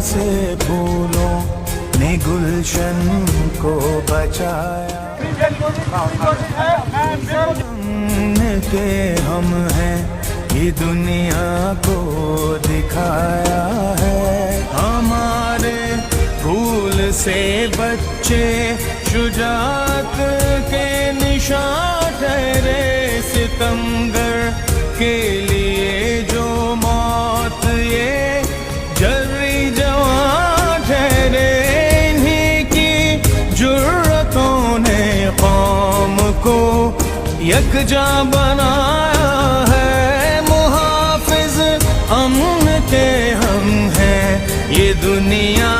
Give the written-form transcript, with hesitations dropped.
से फूलों ने गुलशन को बचाया। के हम हैं ये दुनिया को दिखाया है। हमारे भूल से बच्चे शुजात के निशान ठहरे, सितमगर के लिए जो मौत ये जर्री जवां ठहरे। इन्हीं की जुर्रतों ने कौम को यकजा बनाया है। मुहाफिज अमन के हम हैं ये दुनिया